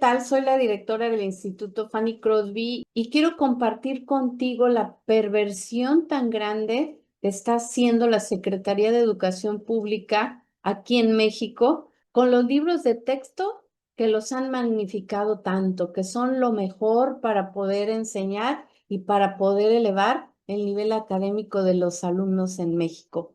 tal? Soy la directora del Instituto Fanny Crosby y quiero compartir contigo la perversión tan grande que está haciendo la Secretaría de Educación Pública aquí en México con los libros de texto que los han magnificado tanto, que son lo mejor para poder enseñar y para poder elevar el nivel académico de los alumnos en México.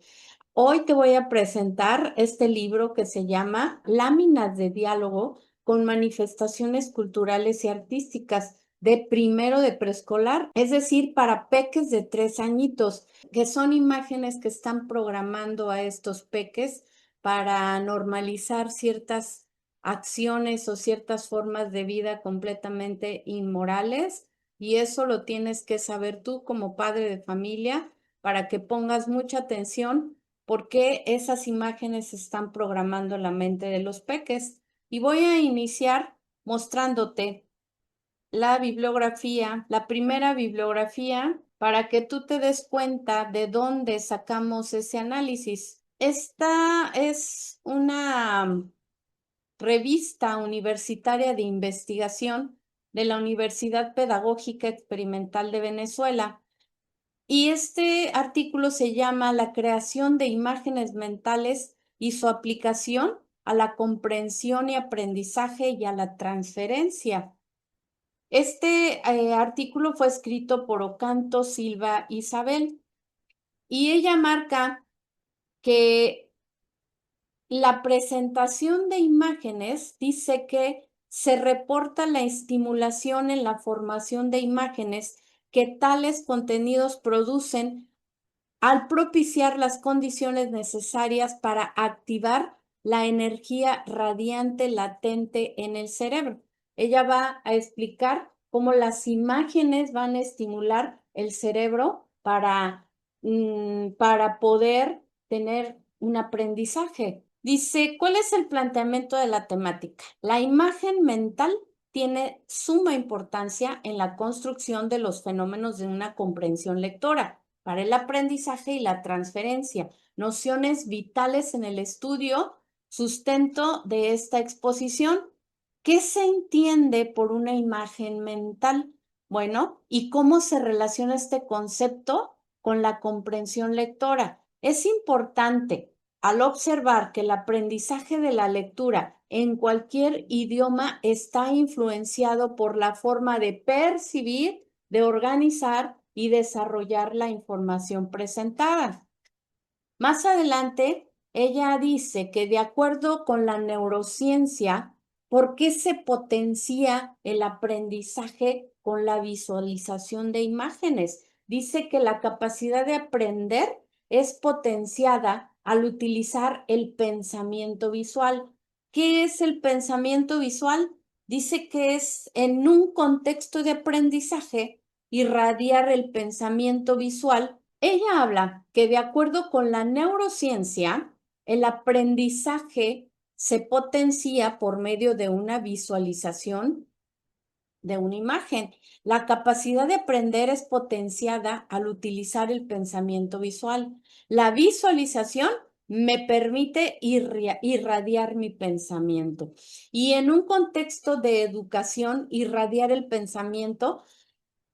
Hoy te voy a presentar este libro que se llama Láminas de diálogo con manifestaciones culturales y artísticas de primero de preescolar, es decir, para peques de 3 añitos, que son imágenes que están programando a estos peques para normalizar ciertas acciones o ciertas formas de vida completamente inmorales. Y eso lo tienes que saber tú como padre de familia para que pongas mucha atención porque esas imágenes están programando la mente de los peques. Y voy a iniciar mostrándote la bibliografía, la primera bibliografía, para que tú te des cuenta de dónde sacamos ese análisis. Esta es una revista universitaria de investigación de la Universidad Pedagógica Experimental de Venezuela. Y este artículo se llama La creación de imágenes mentales y su aplicación a la comprensión y aprendizaje y a la transferencia. Este artículo fue escrito por Ocanto Silva Isabel y ella marca que la presentación de imágenes dice que se reporta la estimulación en la formación de imágenes que tales contenidos producen al propiciar las condiciones necesarias para activar la energía radiante latente en el cerebro. Ella va a explicar cómo las imágenes van a estimular el cerebro para poder tener un aprendizaje. Dice, ¿cuál es el planteamiento de la temática? La imagen mental tiene suma importancia en la construcción de los fenómenos de una comprensión lectora para el aprendizaje y la transferencia, nociones vitales en el estudio, sustento de esta exposición. ¿Qué se entiende por una imagen mental? Bueno, ¿y cómo se relaciona este concepto con la comprensión lectora? Es importante al observar que el aprendizaje de la lectura en cualquier idioma está influenciado por la forma de percibir, de organizar y desarrollar la información presentada. Más adelante, ella dice que de acuerdo con la neurociencia, ¿por qué se potencia el aprendizaje con la visualización de imágenes? Dice que la capacidad de aprender es potenciada al utilizar el pensamiento visual. ¿Qué es el pensamiento visual? Dice que es en un contexto de aprendizaje irradiar el pensamiento visual. Ella habla que de acuerdo con la neurociencia, el aprendizaje se potencia por medio de una visualización de una imagen. La capacidad de aprender es potenciada al utilizar el pensamiento visual. La visualización me permite irradiar mi pensamiento. Y en un contexto de educación, irradiar el pensamiento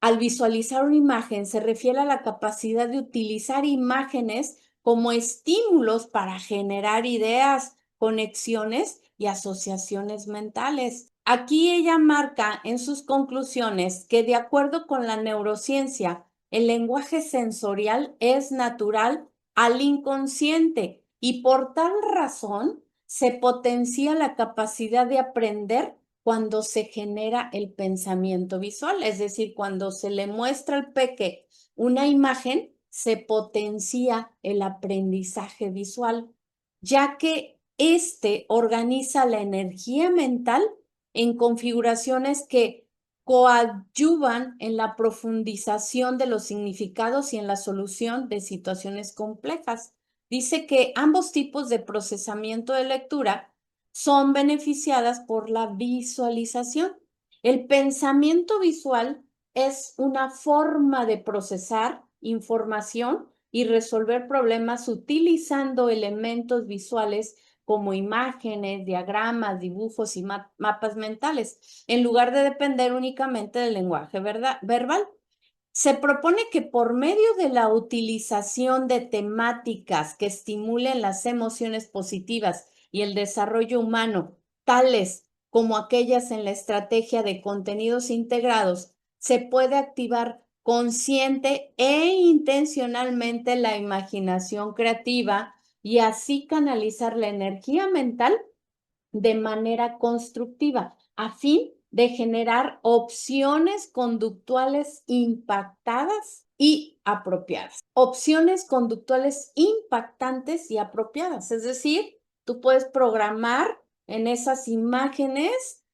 al visualizar una imagen se refiere a la capacidad de utilizar imágenes como estímulos para generar ideas, conexiones y asociaciones mentales. Aquí ella marca en sus conclusiones que de acuerdo con la neurociencia, el lenguaje sensorial es natural al inconsciente y por tal razón se potencia la capacidad de aprender cuando se genera el pensamiento visual, es decir, cuando se le muestra al peque una imagen, se potencia el aprendizaje visual, ya que éste organiza la energía mental en configuraciones que coadyuvan en la profundización de los significados y en la solución de situaciones complejas. Dice que ambos tipos de procesamiento de lectura son beneficiadas por la visualización. El pensamiento visual es una forma de procesar información y resolver problemas utilizando elementos visuales como imágenes, diagramas, dibujos y mapas mentales, en lugar de depender únicamente del lenguaje verbal. Se propone que por medio de la utilización de temáticas que estimulen las emociones positivas y el desarrollo humano, tales como aquellas en la estrategia de contenidos integrados, se puede activar consciente e intencionalmente la imaginación creativa y así canalizar la energía mental de manera constructiva, a fin de generar opciones conductuales impactadas y apropiadas. Opciones conductuales impactantes y apropiadas, es decir, tú puedes programar en esas imágenes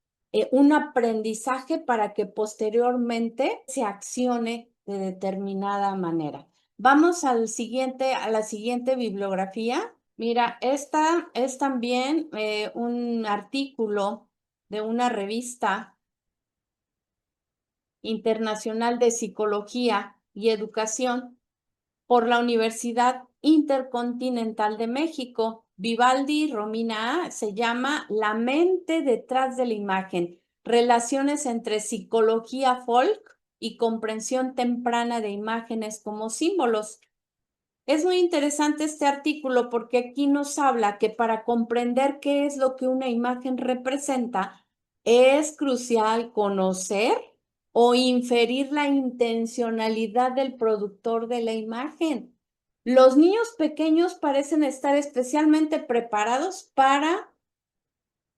un aprendizaje para que posteriormente se accione de determinada manera. Vamos a la siguiente bibliografía. Mira, esta es también un artículo de una revista internacional de psicología y educación por la Universidad Intercontinental de México. Vivaldi, Romina A., se llama La mente detrás de la imagen, relaciones entre psicología folk y comprensión temprana de imágenes como símbolos. Es muy interesante este artículo porque aquí nos habla que para comprender qué es lo que una imagen representa, es crucial conocer o inferir la intencionalidad del productor de la imagen. Los niños pequeños parecen estar especialmente preparados para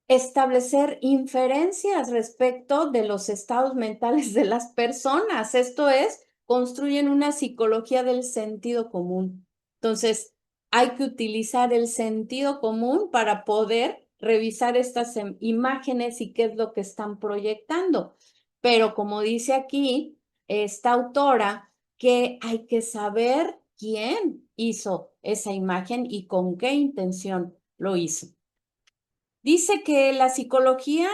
establecer inferencias respecto de los estados mentales de las personas. Esto es, construyen una psicología del sentido común. Entonces, hay que utilizar el sentido común para poder revisar estas imágenes y qué es lo que están proyectando. Pero como dice aquí esta autora, que hay que saber quién hizo esa imagen y con qué intención lo hizo. Dice que la psicología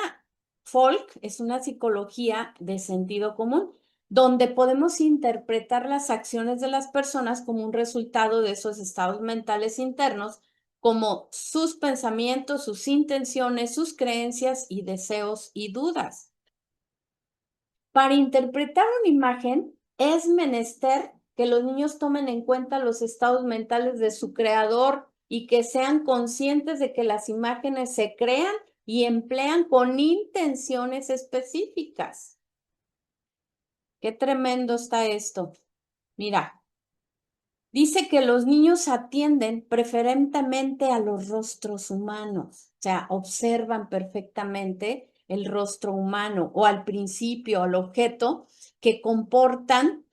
folk es una psicología de sentido común, donde podemos interpretar las acciones de las personas como un resultado de esos estados mentales internos, como sus pensamientos, sus intenciones, sus creencias y deseos y dudas. Para interpretar una imagen es menester que los niños tomen en cuenta los estados mentales de su creador y que sean conscientes de que las imágenes se crean y emplean con intenciones específicas. Qué tremendo está esto. Mira, dice que los niños atienden preferentemente a los rostros humanos, o sea, observan perfectamente el rostro humano o al principio, al objeto que compartan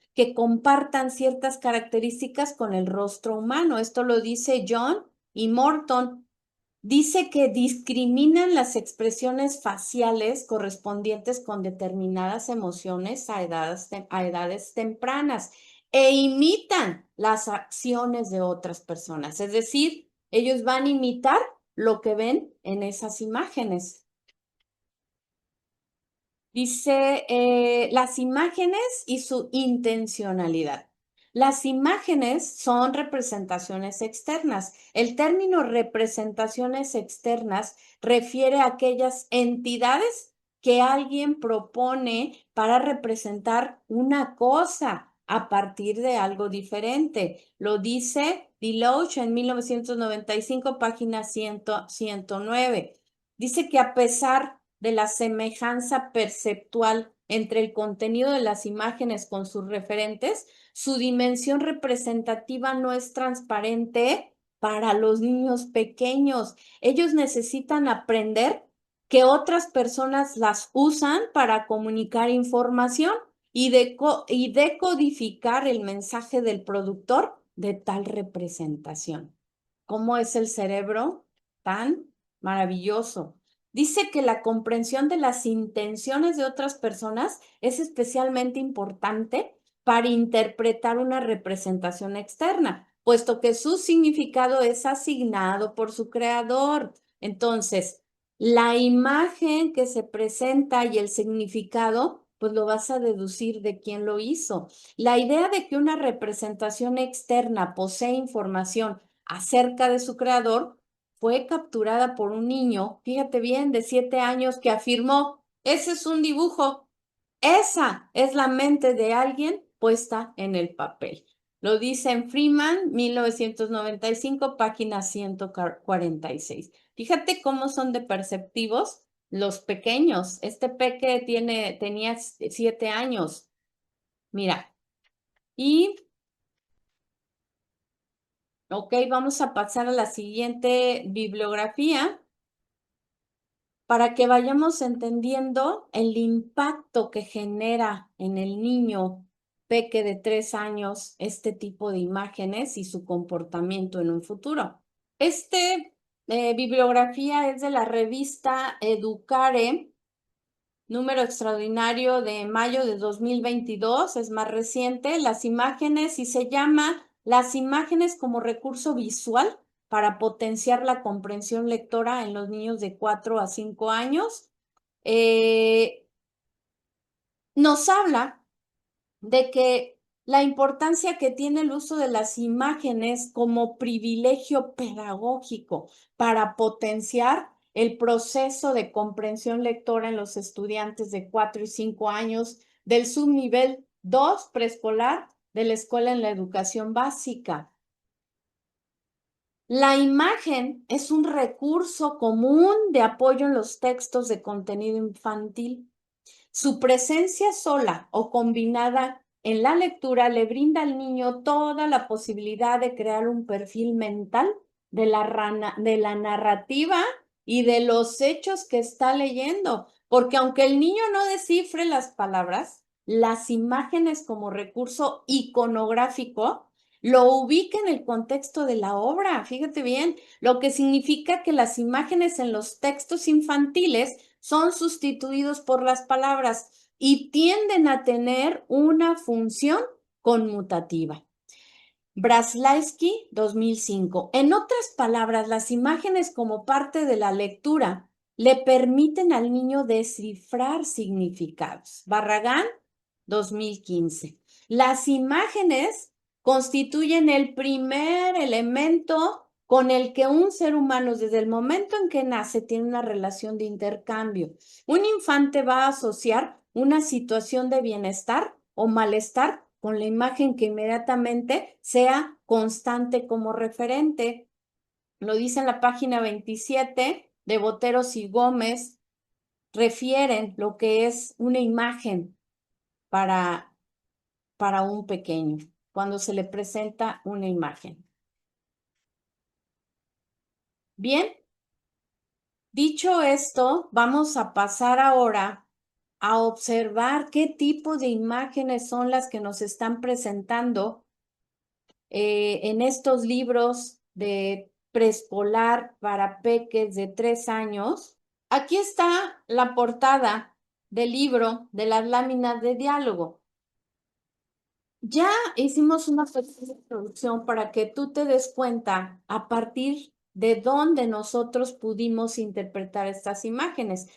ciertas características con el rostro humano. Esto lo dice John y Morton. Dice que discriminan las expresiones faciales correspondientes con determinadas emociones a edades tempranas e imitan las acciones de otras personas. Es decir, ellos van a imitar lo que ven en esas imágenes. Dice las imágenes y su intencionalidad. Las imágenes son representaciones externas. El término representaciones externas refiere a aquellas entidades que alguien propone para representar una cosa a partir de algo diferente. Lo dice Deloach en 1995, página 109. Dice que a pesar de la semejanza perceptual entre el contenido de las imágenes con sus referentes, su dimensión representativa no es transparente para los niños pequeños. Ellos necesitan aprender que otras personas las usan para comunicar información y decodificar el mensaje del productor de tal representación. ¿Cómo es el cerebro tan maravilloso? Dice que la comprensión de las intenciones de otras personas es especialmente importante para interpretar una representación externa, puesto que su significado es asignado por su creador. Entonces, la imagen que se presenta y el significado, pues lo vas a deducir de quién lo hizo. La idea de que una representación externa posee información acerca de su creador fue capturada por un niño, fíjate bien, de 7 años que afirmó, ese es un dibujo, esa es la mente de alguien puesta en el papel. Lo dice en Freeman, 1995, página 146. Fíjate cómo son de perceptivos los pequeños. Este peque tenía 7 años. Mira, y, ok, vamos a pasar a la siguiente bibliografía para que vayamos entendiendo el impacto que genera en el niño peque de 3 años este tipo de imágenes y su comportamiento en un futuro. Bibliografía es de la revista Educare, número extraordinario de mayo de 2022, es más reciente, las imágenes, y se llama Las imágenes como recurso visual para potenciar la comprensión lectora en los niños de 4 a 5 años. Nos habla de que la importancia que tiene el uso de las imágenes como privilegio pedagógico para potenciar el proceso de comprensión lectora en los estudiantes de 4 y 5 años del subnivel 2 preescolar de la escuela en la educación básica. La imagen es un recurso común de apoyo en los textos de contenido infantil. Su presencia sola o combinada en la lectura le brinda al niño toda la posibilidad de crear un perfil mental de la narrativa y de los hechos que está leyendo. Porque aunque el niño no descifre las palabras, las imágenes como recurso iconográfico lo ubica en el contexto de la obra. Fíjate bien, lo que significa que las imágenes en los textos infantiles son sustituidos por las palabras y tienden a tener una función conmutativa. Braslaysky, 2005. En otras palabras, las imágenes como parte de la lectura le permiten al niño descifrar significados. Barragán, 2015. Las imágenes constituyen el primer elemento con el que un ser humano desde el momento en que nace tiene una relación de intercambio. Un infante va a asociar una situación de bienestar o malestar con la imagen que inmediatamente sea constante como referente. Lo dice en la página 27 de Boteros y Gómez, refieren lo que es una imagen para un pequeño, cuando se le presenta una imagen. Bien, dicho esto, vamos a pasar ahora a observar qué tipo de imágenes son las que nos están presentando en estos libros de preescolar para peques de 3 años. Aquí está la portada del libro de las láminas de diálogo. Ya hicimos una pequeña introducción para que tú te des cuenta a partir de dónde nosotros pudimos interpretar estas imágenes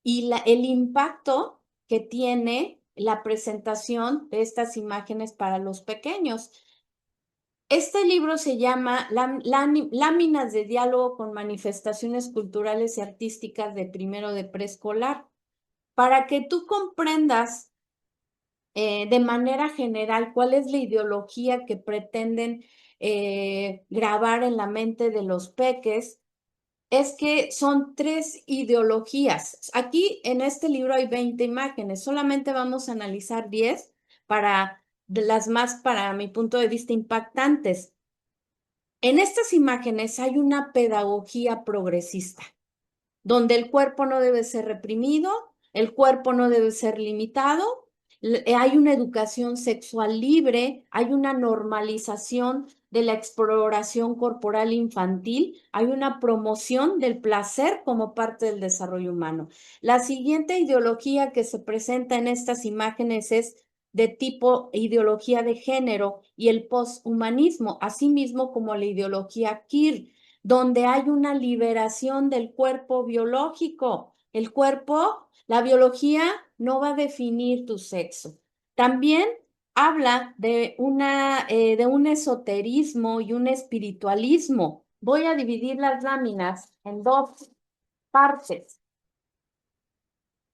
y el impacto que tiene la presentación de estas imágenes para los pequeños. Este libro se llama Láminas de diálogo con manifestaciones culturales y artísticas de primero de preescolar. Para que tú comprendas de manera general cuál es la ideología que pretenden grabar en la mente de los peques, es que son 3 ideologías. Aquí en este libro hay 20 imágenes, solamente vamos a analizar 10 de las más, para mi punto de vista, impactantes. En estas imágenes hay una pedagogía progresista, donde el cuerpo no debe ser reprimido, el cuerpo no debe ser limitado, hay una educación sexual libre, hay una normalización de la exploración corporal infantil, hay una promoción del placer como parte del desarrollo humano. La siguiente ideología que se presenta en estas imágenes es de tipo ideología de género y el posthumanismo, asimismo como la ideología queer, donde hay una liberación del cuerpo biológico. El cuerpo, la biología no va a definir tu sexo. También habla de un esoterismo y un espiritualismo voy a dividir las láminas en dos partes.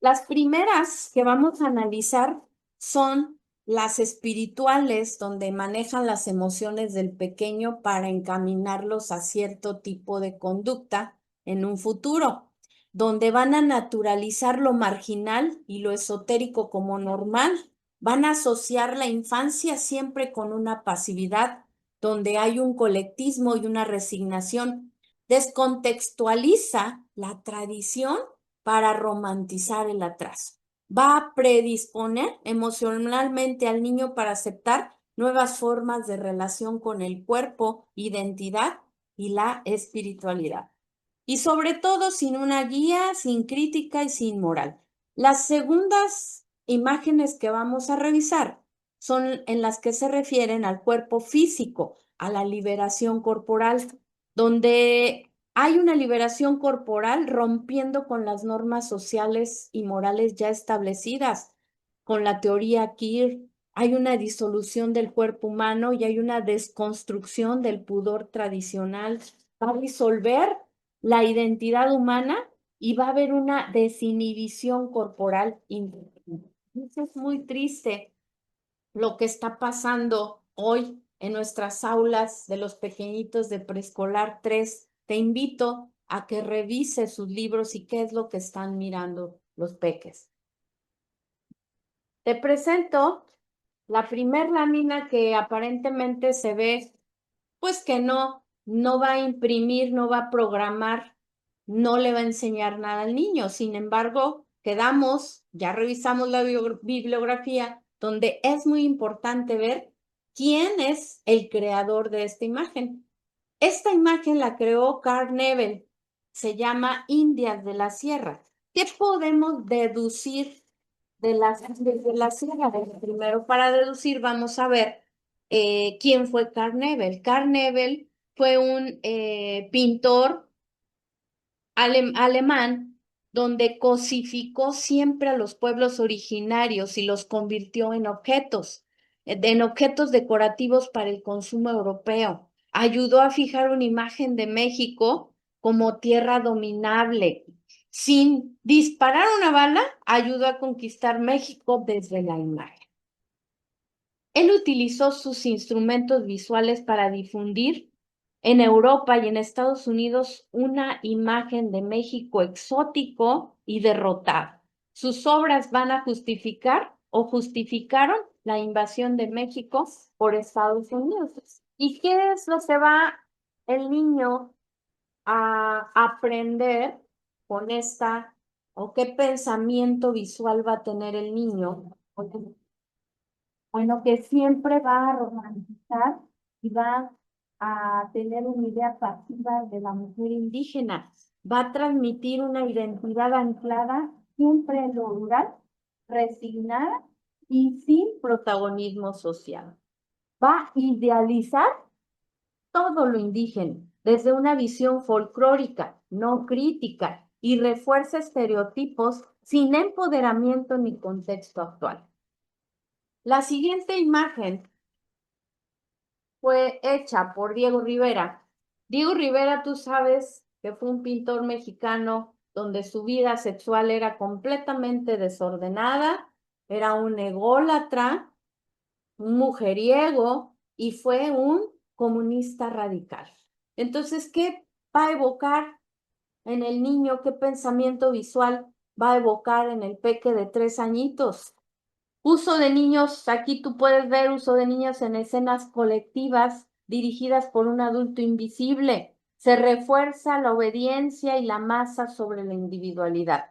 Las primeras que vamos a analizar son las espirituales, donde manejan las emociones del pequeño para encaminarlos a cierto tipo de conducta en un futuro, donde van a naturalizar lo marginal y lo esotérico como normal. Van a asociar la infancia siempre con una pasividad, donde hay un colectismo y una resignación. Descontextualiza la tradición para romantizar el atraso. Va a predisponer emocionalmente al niño para aceptar nuevas formas de relación con el cuerpo, identidad y la espiritualidad. Y sobre todo sin una guía, sin crítica y sin moral. Las segundas imágenes que vamos a revisar son en las que se refieren al cuerpo físico, a la liberación corporal, donde hay una liberación corporal rompiendo con las normas sociales y morales ya establecidas. Con la teoría Queer, hay una disolución del cuerpo humano y hay una desconstrucción del pudor tradicional. Va a disolver la identidad humana y va a haber una desinhibición corporal interna. Eso es muy triste lo que está pasando hoy en nuestras aulas de los pequeñitos de preescolar 3. Te invito a que revises sus libros y qué es lo que están mirando los peques. Te presento la primer lámina que aparentemente se ve, pues que no va a imprimir, no va a programar, no le va a enseñar nada al niño. Sin embargo, ya revisamos la bibliografía, donde es muy importante ver quién es el creador de esta imagen. Esta imagen la creó Carl Nebel, se llama Indias de la Sierra. ¿Qué podemos deducir de la sierra? Primero, para deducir, vamos a ver quién fue Carl Nebel. Carl Nebel fue un pintor alemán donde cosificó siempre a los pueblos originarios y los convirtió en objetos decorativos para el consumo europeo. Ayudó a fijar una imagen de México como tierra dominable. Sin disparar una bala, ayudó a conquistar México desde la imagen. Él utilizó sus instrumentos visuales para difundir en Europa y en Estados Unidos una imagen de México exótico y derrotado. Sus obras van a justificar o justificaron la invasión de México por Estados Unidos. ¿Y qué es lo que va el niño a aprender con esta, o qué pensamiento visual va a tener el niño? Bueno, que siempre va a romantizar y va a tener una idea pasiva de la mujer indígena. Va a transmitir una identidad anclada siempre en lo rural, resignada y sin protagonismo social. Va a idealizar todo lo indígena desde una visión folclórica, no crítica, y refuerza estereotipos sin empoderamiento ni contexto actual. La siguiente imagen fue hecha por Diego Rivera. Diego Rivera, tú sabes que fue un pintor mexicano donde su vida sexual era completamente desordenada, era un ególatra, un mujeriego y fue un comunista radical. Entonces, ¿qué va a evocar en el niño? ¿Qué pensamiento visual va a evocar en el peque de 3 añitos? Uso de niños, aquí tú puedes ver uso de niños en escenas colectivas dirigidas por un adulto invisible. Se refuerza la obediencia y la masa sobre la individualidad.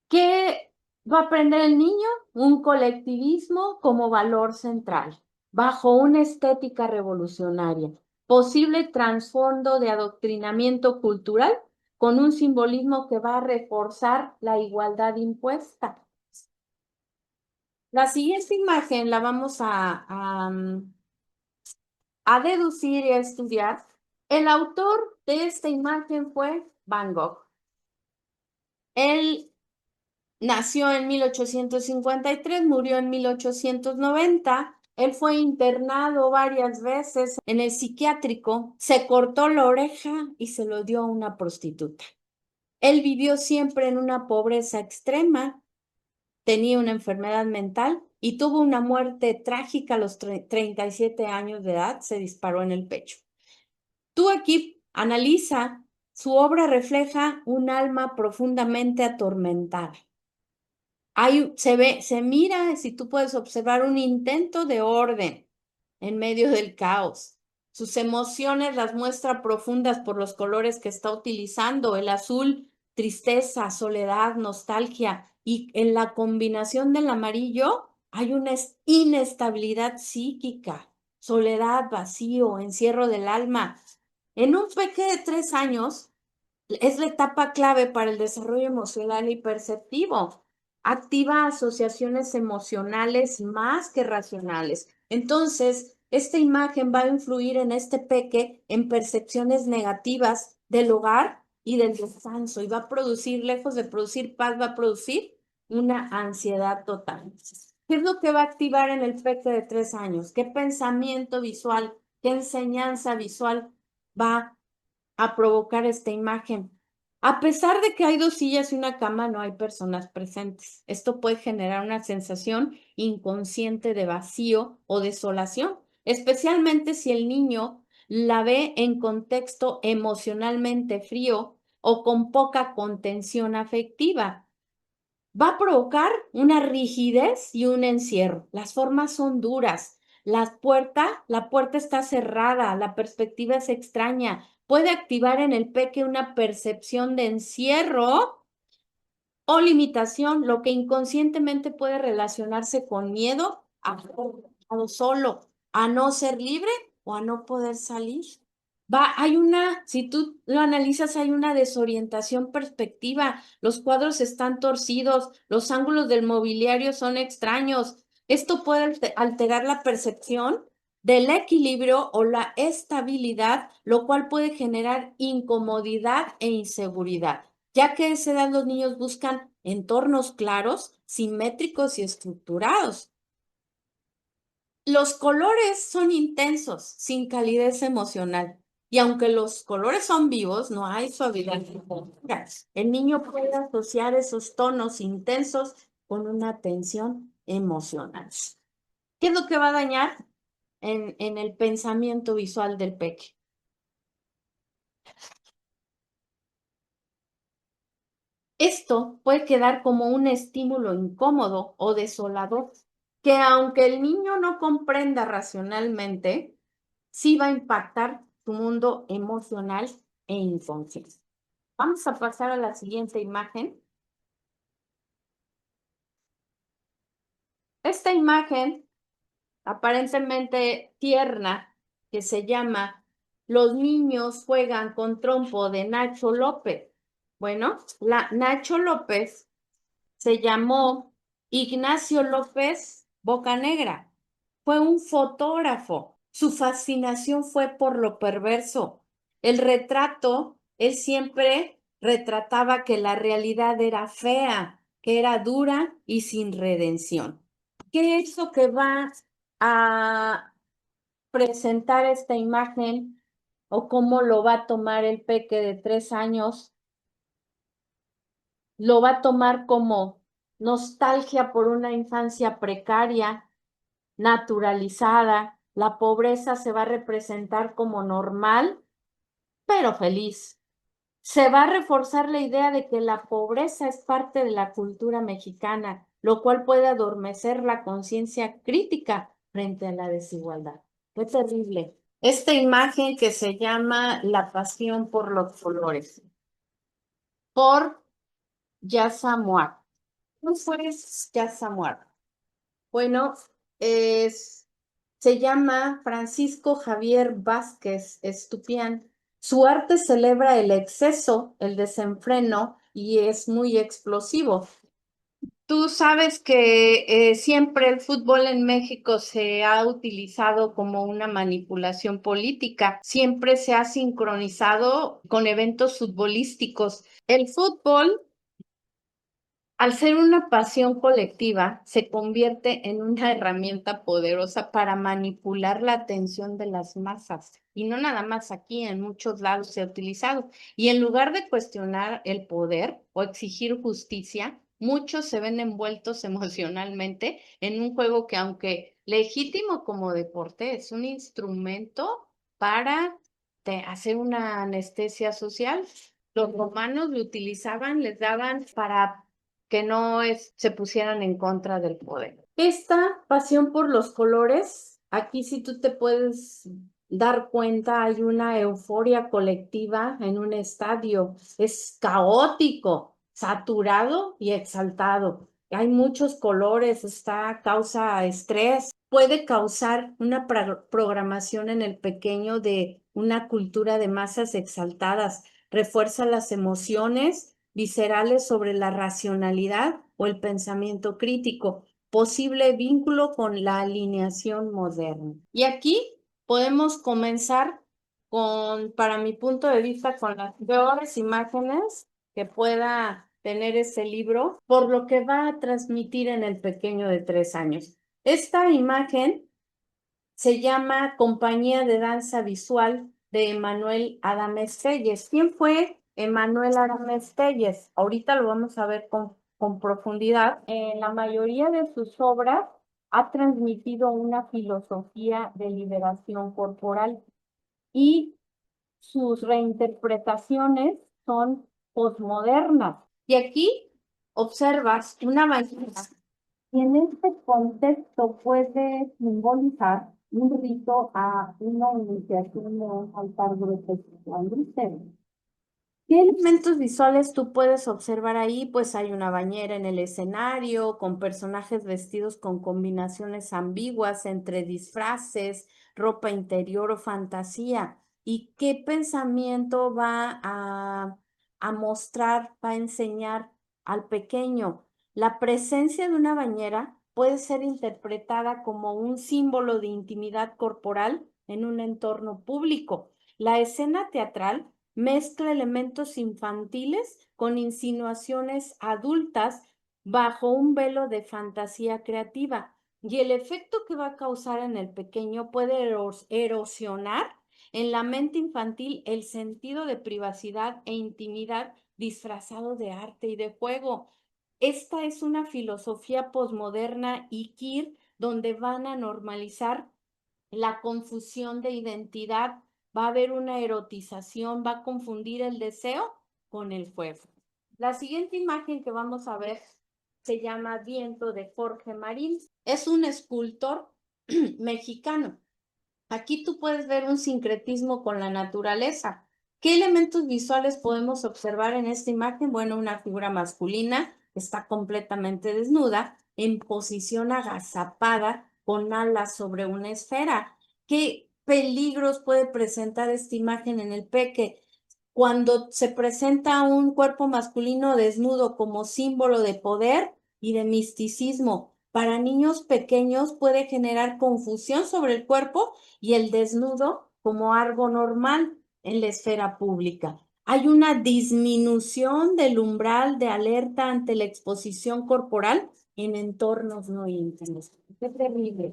¿Qué va a aprender el niño? Un colectivismo como valor central, bajo una estética revolucionaria. Posible trasfondo de adoctrinamiento cultural con un simbolismo que va a reforzar la igualdad impuesta. La siguiente imagen la vamos a deducir y a estudiar. El autor de esta imagen fue Van Gogh. Él nació en 1853, murió en 1890 Él fue internado varias veces en el psiquiátrico, se cortó la oreja y se lo dio a una prostituta. Él vivió siempre en una pobreza extrema, tenía una enfermedad mental y tuvo una muerte trágica a los 37 años de edad, se disparó en el pecho. Tú aquí analiza, su obra refleja un alma profundamente atormentada. Se mira, si tú puedes observar, un intento de orden en medio del caos. Sus emociones las muestra profundas por los colores que está utilizando, el azul, tristeza, soledad, nostalgia, y en la combinación del amarillo hay una inestabilidad psíquica, soledad, vacío, encierro del alma. En un pequeño de 3 años, es la etapa clave para el desarrollo emocional y perceptivo. Activa asociaciones emocionales más que racionales. Entonces, esta imagen va a influir en este peque en percepciones negativas del hogar y del descanso y va a producir, lejos de producir paz, va a producir una ansiedad total. ¿Qué es lo que va a activar en el peque de 3 años? ¿Qué pensamiento visual, qué enseñanza visual va a provocar esta imagen? A pesar de que hay 2 sillas y una cama, no hay personas presentes. Esto puede generar una sensación inconsciente de vacío o desolación, especialmente si el niño la ve en contexto emocionalmente frío o con poca contención afectiva. Va a provocar una rigidez y un encierro. Las formas son duras. La puerta está cerrada, la perspectiva es extraña. Puede activar en el peque una percepción de encierro o limitación, lo que inconscientemente puede relacionarse con miedo a lo solo, a no ser libre o a no poder salir. Si tú lo analizas, hay una desorientación perspectiva, los cuadros están torcidos, los ángulos del mobiliario son extraños. Esto puede alterar la percepción del equilibrio o la estabilidad, lo cual puede generar incomodidad e inseguridad, ya que a esa edad los niños buscan entornos claros, simétricos y estructurados. Los colores son intensos, sin calidez emocional. Y aunque los colores son vivos, no hay suavidad. El niño puede asociar esos tonos intensos con una tensión emocional. ¿Qué es lo que va a dañar en el pensamiento visual del peque? Esto puede quedar como un estímulo incómodo o desolador, que aunque el niño no comprenda racionalmente, sí va a impactar tu mundo emocional e inconsciente. Vamos a pasar a la siguiente imagen. Esta imagen aparentemente tierna, que se llama Los niños juegan con trompo, de Nacho López. Bueno, Nacho López se llamó Ignacio López Bocanegra. Fue un fotógrafo. Su fascinación fue por lo perverso. El retrato, él siempre retrataba que la realidad era fea, que era dura y sin redención. ¿Qué es lo que va a presentar esta imagen o cómo lo va a tomar el peque de 3 años? Lo va a tomar como nostalgia por una infancia precaria, naturalizada. La pobreza se va a representar como normal, pero feliz. Se va a reforzar la idea de que la pobreza es parte de la cultura mexicana, lo cual puede adormecer la conciencia crítica frente a la desigualdad. Qué terrible. Esta imagen que se llama La pasión por los colores, por Yasamuat. ¿Quién fue Yasamuat? Bueno, se llama Francisco Javier Vázquez Estupián. Su arte celebra el exceso, el desenfreno y es muy explosivo. Tú sabes que siempre el fútbol en México se ha utilizado como una manipulación política. Siempre se ha sincronizado con eventos futbolísticos. El fútbol Al ser una pasión colectiva, se convierte en una herramienta poderosa para manipular la atención de las masas. Y no nada más aquí, en muchos lados se ha utilizado. Y en lugar de cuestionar el poder o exigir justicia, muchos se ven envueltos emocionalmente en un juego que, aunque legítimo como deporte, es un instrumento para hacer una anestesia social. Los romanos lo utilizaban, les daban para que no se pusieran en contra del poder. Esta pasión por los colores, aquí si tú te puedes dar cuenta, hay una euforia colectiva en un estadio. Es caótico, saturado y exaltado. Hay muchos colores, causa estrés, puede causar una programación en el pequeño de una cultura de masas exaltadas, refuerza las emociones viscerales sobre la racionalidad o el pensamiento crítico, posible vínculo con la alineación moderna. Y aquí podemos comenzar con, para mi punto de vista, con las peores imágenes que pueda tener ese libro, por lo que va a transmitir en el pequeño de 3 años. Esta imagen se llama Compañía de Danza Visual de Emanuel Adames Telles. ¿Quién fue Emanuel Adames Telles? Ahorita lo vamos a ver con profundidad. En la mayoría de sus obras ha transmitido una filosofía de liberación corporal y sus reinterpretaciones son posmodernas. Y aquí observas una ballena y en este contexto puede simbolizar un rito a una iniciación de un altar grotesco. ¿Qué elementos visuales tú puedes observar ahí? Pues hay una bañera en el escenario, con personajes vestidos con combinaciones ambiguas entre disfraces, ropa interior o fantasía. ¿Y qué pensamiento va a mostrar, va a enseñar al pequeño? La presencia de una bañera puede ser interpretada como un símbolo de intimidad corporal en un entorno público. La escena teatral mezcla elementos infantiles con insinuaciones adultas bajo un velo de fantasía creativa. Y el efecto que va a causar en el pequeño puede erosionar en la mente infantil el sentido de privacidad e intimidad disfrazado de arte y de juego. Esta es una filosofía posmoderna y queer donde van a normalizar la confusión de identidad, va a haber una erotización, va a confundir el deseo con el fuego. La siguiente imagen que vamos a ver se llama Viento de Jorge Marín. Es un escultor mexicano. Aquí tú puedes ver un sincretismo con la naturaleza. ¿Qué elementos visuales podemos observar en esta imagen? Bueno, una figura masculina está completamente desnuda, en posición agazapada, con alas sobre una esfera. ¿Qué peligros puede presentar esta imagen en el peque? Cuando se presenta un cuerpo masculino desnudo como símbolo de poder y de misticismo, para niños pequeños puede generar confusión sobre el cuerpo y el desnudo como algo normal en la esfera pública. Hay una disminución del umbral de alerta ante la exposición corporal en entornos no íntimos. Qué terrible.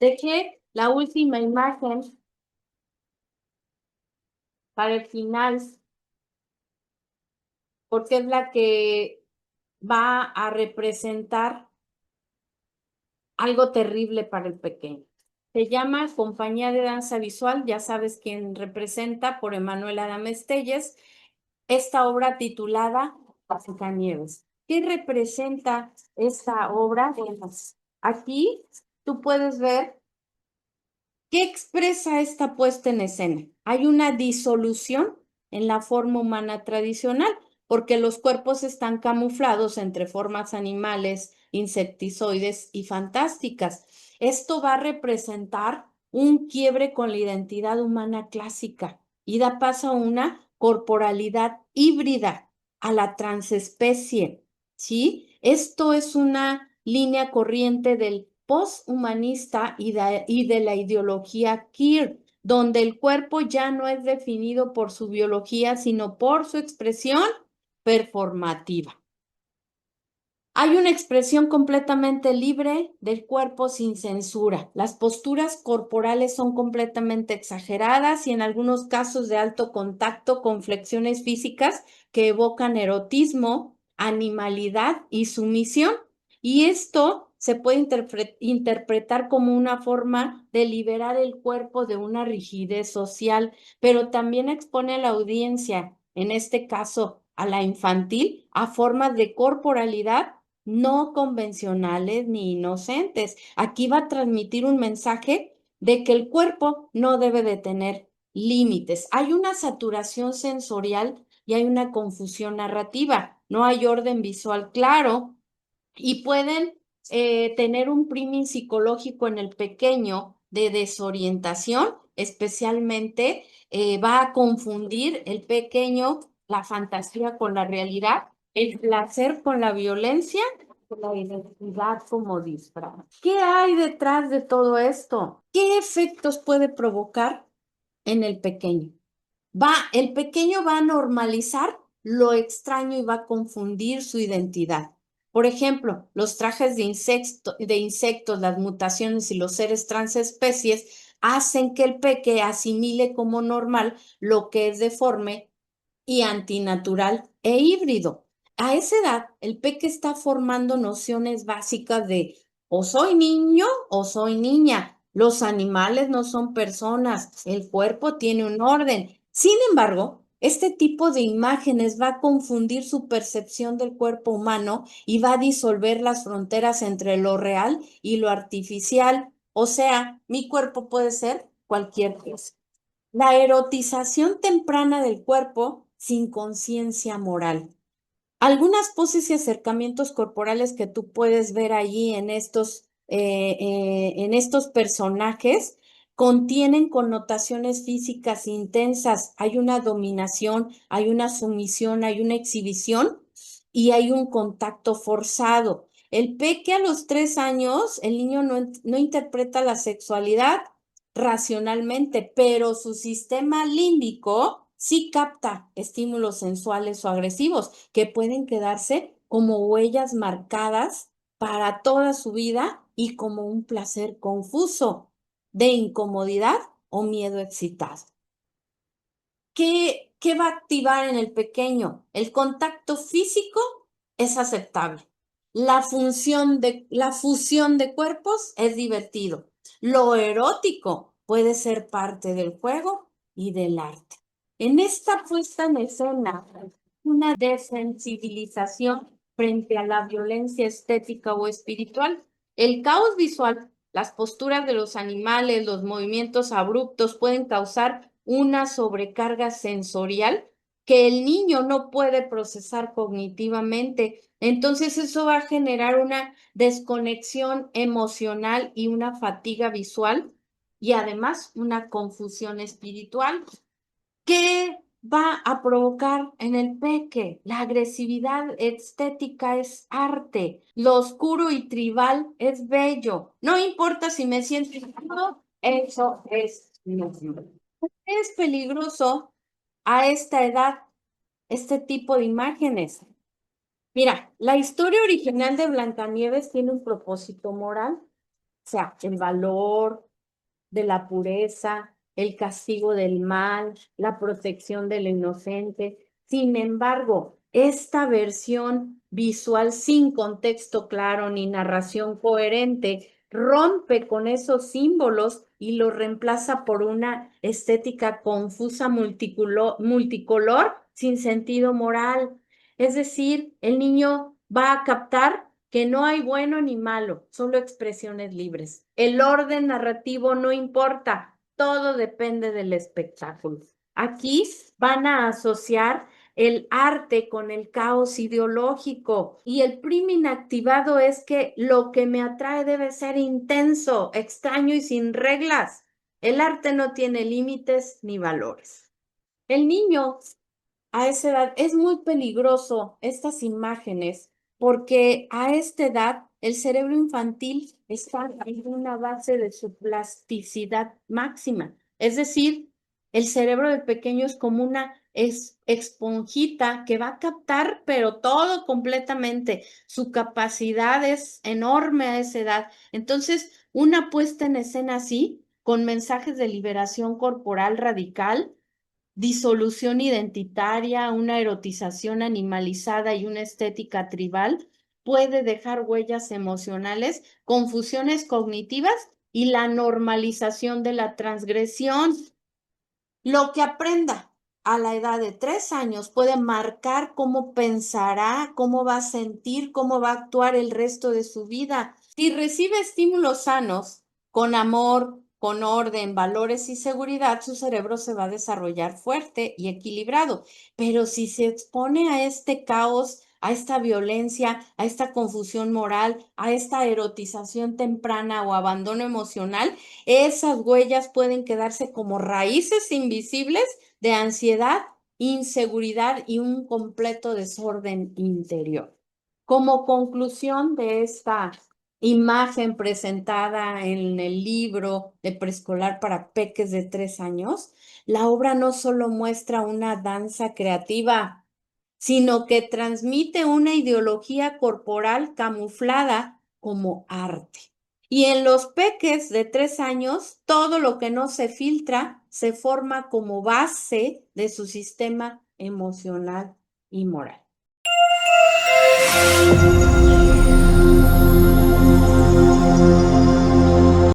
Dejé la última imagen para el final, porque es la que va a representar algo terrible para el pequeño. Se llama Compañía de Danza Visual, ya sabes quién representa, por Emanuel Adames Telles, esta obra titulada Blancanieves. ¿Qué representa esta obra? Bueno, aquí tú puedes ver qué expresa esta puesta en escena. Hay una disolución en la forma humana tradicional, porque los cuerpos están camuflados entre formas animales, insectizoides y fantásticas. Esto va a representar un quiebre con la identidad humana clásica y da paso a una corporalidad híbrida, a la transespecie, ¿sí? Esto es una línea corriente del posthumanista y de la ideología queer, donde el cuerpo ya no es definido por su biología, sino por su expresión performativa. Hay una expresión completamente libre del cuerpo sin censura. Las posturas corporales son completamente exageradas y en algunos casos de alto contacto con flexiones físicas que evocan erotismo, animalidad y sumisión. Y esto se puede interpretar como una forma de liberar el cuerpo de una rigidez social, pero también expone a la audiencia, en este caso a la infantil, a formas de corporalidad no convencionales ni inocentes. Aquí va a transmitir un mensaje de que el cuerpo no debe de tener límites. Hay una saturación sensorial y hay una confusión narrativa. No hay orden visual claro y pueden tener un primin psicológico en el pequeño de desorientación, especialmente va a confundir el pequeño la fantasía con la realidad, el placer con la violencia, la identidad como disfraz. ¿Qué hay detrás de todo esto? ¿Qué efectos puede provocar en el pequeño? El pequeño va a normalizar lo extraño y va a confundir su identidad. Por ejemplo, los trajes de insectos, las mutaciones y los seres transespecies hacen que el peque asimile como normal lo que es deforme y antinatural e híbrido. A esa edad, el peque está formando nociones básicas de o soy niño o soy niña. Los animales no son personas, el cuerpo tiene un orden. Sin embargo, este tipo de imágenes va a confundir su percepción del cuerpo humano y va a disolver las fronteras entre lo real y lo artificial. O sea, mi cuerpo puede ser cualquier cosa. La erotización temprana del cuerpo sin conciencia moral. Algunas poses y acercamientos corporales que tú puedes ver allí en estos personajes contienen connotaciones físicas intensas. Hay una dominación, hay una sumisión, hay una exhibición y hay un contacto forzado. El peque a los 3 años, el niño no interpreta la sexualidad racionalmente, pero su sistema límbico sí capta estímulos sensuales o agresivos que pueden quedarse como huellas marcadas para toda su vida y como un placer confuso de incomodidad o miedo excitado. ¿Qué va a activar en el pequeño? El contacto físico es aceptable. La fusión de cuerpos es divertido. Lo erótico puede ser parte del juego y del arte. En esta puesta en escena, una desensibilización frente a la violencia estética o espiritual, el caos visual, las posturas de los animales, los movimientos abruptos pueden causar una sobrecarga sensorial que el niño no puede procesar cognitivamente. Entonces eso va a generar una desconexión emocional y una fatiga visual y además una confusión espiritual. ¿Qué va a provocar en el peque? La agresividad estética es arte, lo oscuro y tribal es bello. No importa si me siento incómodo, eso es mismo. Es peligroso a esta edad este tipo de imágenes. Mira, la historia original de Blancanieves tiene un propósito moral, o sea, el valor de la pureza, el castigo del mal, la protección del inocente. Sin embargo, esta versión visual sin contexto claro ni narración coherente rompe con esos símbolos y los reemplaza por una estética confusa multicolor sin sentido moral. Es decir, el niño va a captar que no hay bueno ni malo, solo expresiones libres. El orden narrativo no importa, todo depende del espectáculo. Aquí van a asociar el arte con el caos ideológico y el primin activado es que lo que me atrae debe ser intenso, extraño y sin reglas. El arte no tiene límites ni valores. El niño a esa edad es muy peligroso estas imágenes porque a esta edad el cerebro infantil está en una base de su plasticidad máxima. Es decir, el cerebro del pequeño es como una es esponjita que va a captar, pero todo completamente. Su capacidad es enorme a esa edad. Entonces, una puesta en escena así, con mensajes de liberación corporal radical, disolución identitaria, una erotización animalizada y una estética tribal, puede dejar huellas emocionales, confusiones cognitivas y la normalización de la transgresión. Lo que aprenda a la edad de 3 años puede marcar cómo pensará, cómo va a sentir, cómo va a actuar el resto de su vida. Si recibe estímulos sanos, con amor, con orden, valores y seguridad, su cerebro se va a desarrollar fuerte y equilibrado. Pero si se expone a este caos, a esta violencia, a esta confusión moral, a esta erotización temprana o abandono emocional, esas huellas pueden quedarse como raíces invisibles de ansiedad, inseguridad y un completo desorden interior. Como conclusión de esta imagen presentada en el libro de preescolar para peques de 3 años, la obra no solo muestra una danza creativa, sino que transmite una ideología corporal camuflada como arte. Y en los peques de 3 años, todo lo que no se filtra se forma como base de su sistema emocional y moral.